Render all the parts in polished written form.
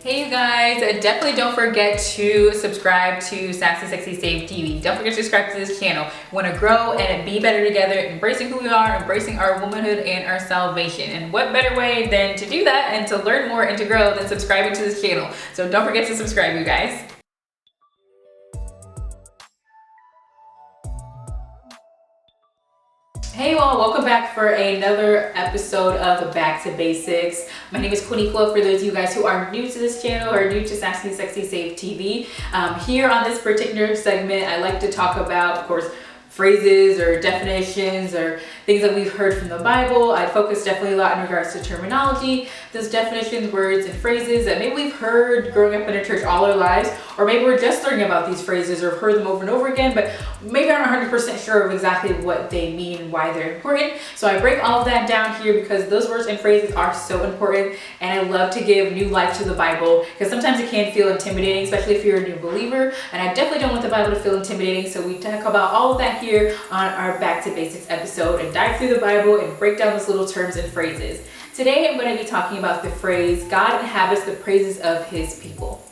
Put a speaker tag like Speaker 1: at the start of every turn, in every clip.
Speaker 1: Hey you guys, definitely don't forget to subscribe to Sassy Sexy Save TV. Don't forget to subscribe to this channel. We want to grow and be better together, embracing who we are, embracing our womanhood and our salvation. And what better way than to do that and to learn more and to grow than subscribing to this channel. So don't forget to subscribe, you guys. Hey you all, welcome back for another episode of Back to Basics. My name is Quiniqua for those of you guys who are new to this channel or new to Sassy Sexy Save TV. Here on this particular segment, I like to talk about, of course, phrases or definitions or things that we've heard from the Bible. I focus definitely a lot in regards to terminology, those definitions, words, and phrases that maybe we've heard growing up in a church all our lives, or maybe we're just learning about these phrases or heard them over and over again, but maybe aren't 100% sure of exactly what they mean and why they're important. So I break all of that down here because those words and phrases are so important, and I love to give new life to the Bible because sometimes it can feel intimidating, especially if you're a new believer, and I definitely don't want the Bible to feel intimidating. So we talk about all of that here on our Back to Basics episode and dive through the Bible and break down those little terms and phrases. Today I'm going to be talking about the phrase, God inhabits the praises of his people.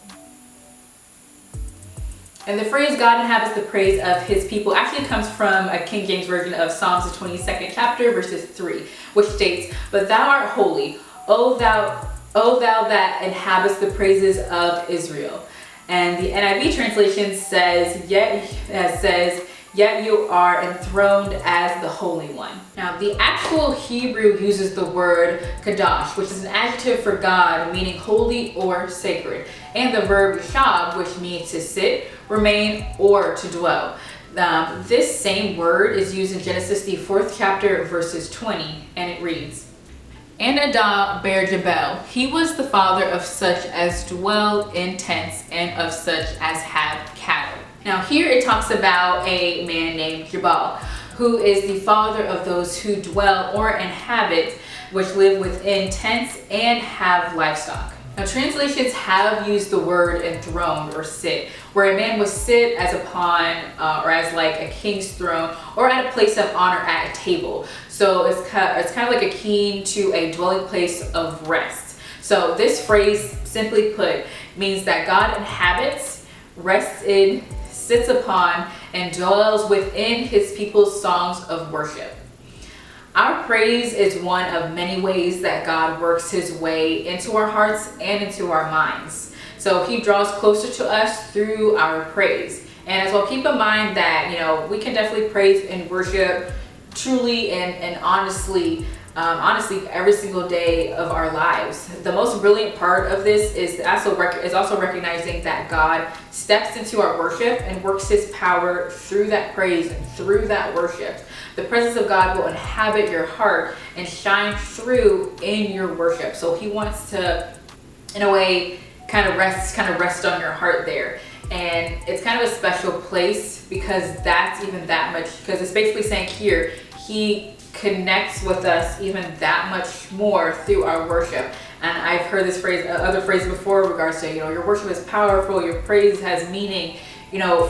Speaker 1: And the phrase, God inhabits the praise of his people, actually comes from a King James version of Psalms, the 22nd chapter, verses 3, which states, "But thou art holy, O thou that inhabits the praises of Israel." And the NIV translation says, "Yet you are enthroned as the Holy One." Now, the actual Hebrew uses the word kadosh, which is an adjective for God, meaning holy or sacred, and the verb yashab, which means to sit, remain, or to dwell. This same word is used in Genesis, the 4th chapter, verses 20, and it reads, "And Adam bare Jabal. He was the father of such as dwell in tents and of such as have cattle." Now here it talks about a man named Jabal, who is the father of those who dwell or inhabit, which live within tents and have livestock. Now translations have used the word enthroned or sit, where a man would sit as upon or as like a king's throne or at a place of honor at a table. So it's kind of like akin to a dwelling place of rest. So this phrase, simply put, means that God inhabits, rests in, sits upon, and dwells within his people's songs of worship. Our praise is one of many ways that God works his way into our hearts and into our minds. So he draws closer to us through our praise. And as well, keep in mind that, we can definitely praise and worship truly and honestly every single day of our lives. The most brilliant part of this is also recognizing that God steps into our worship and works his power through that praise and through that worship. The presence of God will inhabit your heart and shine through in your worship. So he wants to, in a way, kind of rest on your heart there. And it's kind of a special place because that's even that much, because it's basically saying here, he connects with us even that much more through our worship. And I've heard this phrase, other phrases before in regards to, your worship is powerful, your praise has meaning,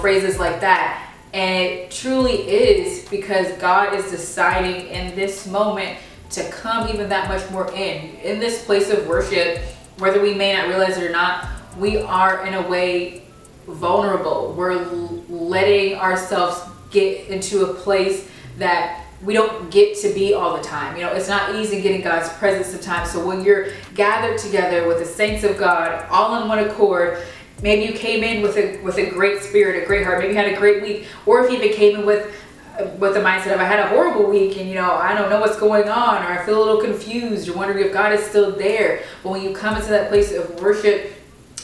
Speaker 1: phrases like that. And it truly is because God is deciding in this moment to come even that much more in this place of worship. Whether we may not realize it or not, we are in a way vulnerable. We're letting ourselves get into a place that we don't get to be all the time. It's not easy getting God's presence sometimes. So when you're gathered together with the saints of God, all in one accord, maybe you came in with a great spirit, a great heart, maybe you had a great week, or if you even came in with the mindset of, I had a horrible week and I don't know what's going on, or I feel a little confused, you're wondering if God is still there. But when you come into that place of worship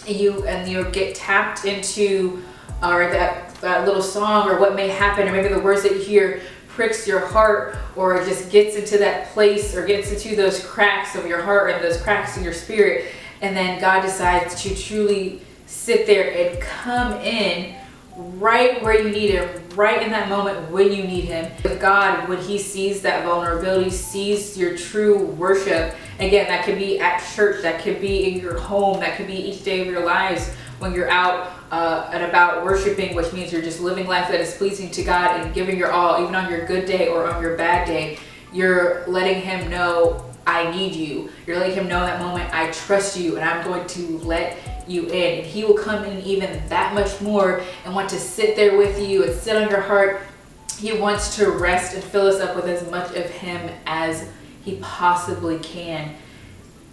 Speaker 1: and you get tapped into or that little song or what may happen, or maybe the words that you hear pricks your heart, or it just gets into that place or gets into those cracks of your heart and those cracks in your spirit, and then God decides to truly sit there and come in right where you need him, right in that moment when you need him. With God, when he sees that vulnerability, sees your true worship, again, that could be at church, that could be in your home, that could be each day of your lives when you're out and about worshiping, which means you're just living life that is pleasing to God and giving your all, even on your good day or on your bad day. You're letting him know, I need you. You're letting him know in that moment, I trust you and I'm going to let you in. And he will come in even that much more and want to sit there with you and sit on your heart. He wants to rest and fill us up with as much of him as he possibly can.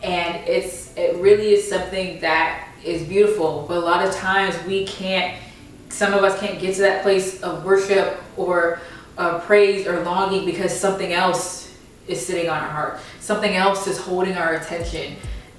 Speaker 1: And it really is something that is beautiful, but a lot of times some of us can't get to that place of worship or praise or longing because something else is sitting on our heart. Something else is holding our attention.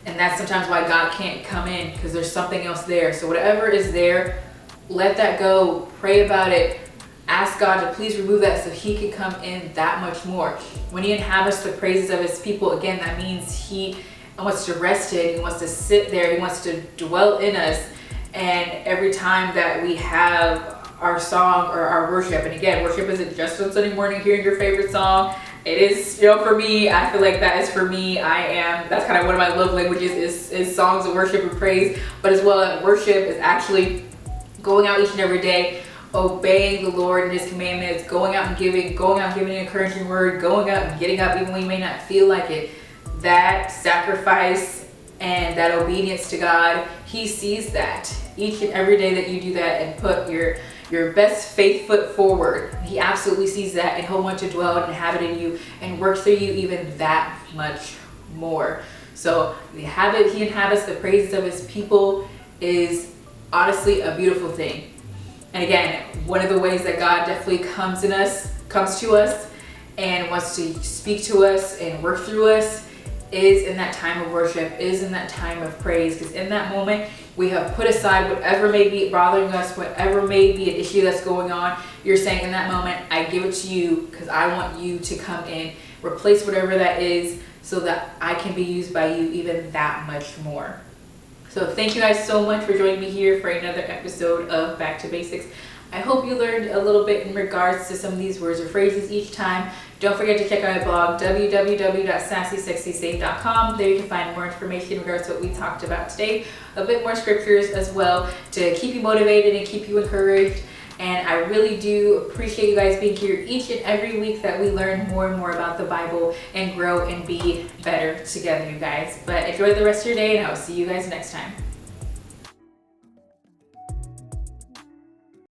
Speaker 1: And that's sometimes why God can't come in, because there's something else there. So whatever is there, let that go, pray about it, ask God to please remove that so he can come in that much more. When he inhabits the praises of his people, again, that means he wants to rest in, he wants to sit there, he wants to dwell in us. And every time that we have our song or our worship, and again, worship isn't just on Sunday morning hearing your favorite song. It is, for me, I feel like that is for me. That's kind of one of my love languages is songs of worship and praise. But as well, worship is actually going out each and every day, obeying the Lord and his commandments, going out and giving an encouraging word, going out and getting up even when you may not feel like it. That sacrifice and that obedience to God, he sees that each and every day that you do that and put your best faith foot forward. He absolutely sees that, and he'll want to dwell and inhabit in you and work through you even that much more. So he inhabits the praises of his people is honestly a beautiful thing. And again, one of the ways that God definitely comes to us and wants to speak to us and work through us is in that time of worship, is in that time of praise. Because in that moment, we have put aside whatever may be bothering us, whatever may be an issue that's going on. You're saying in that moment, I give it to you because I want you to come in, replace whatever that is so that I can be used by you even that much more. So thank you guys so much for joining me here for another episode of Back to Basics. I hope you learned a little bit in regards to some of these words or phrases each time. Don't forget to check out my blog, www.sassysexysave.com. There you can find more information in regards to what we talked about today, a bit more scriptures as well to keep you motivated and keep you encouraged. And I really do appreciate you guys being here each and every week that we learn more and more about the Bible and grow and be better together, you guys. But enjoy the rest of your day, and I will see you guys next time.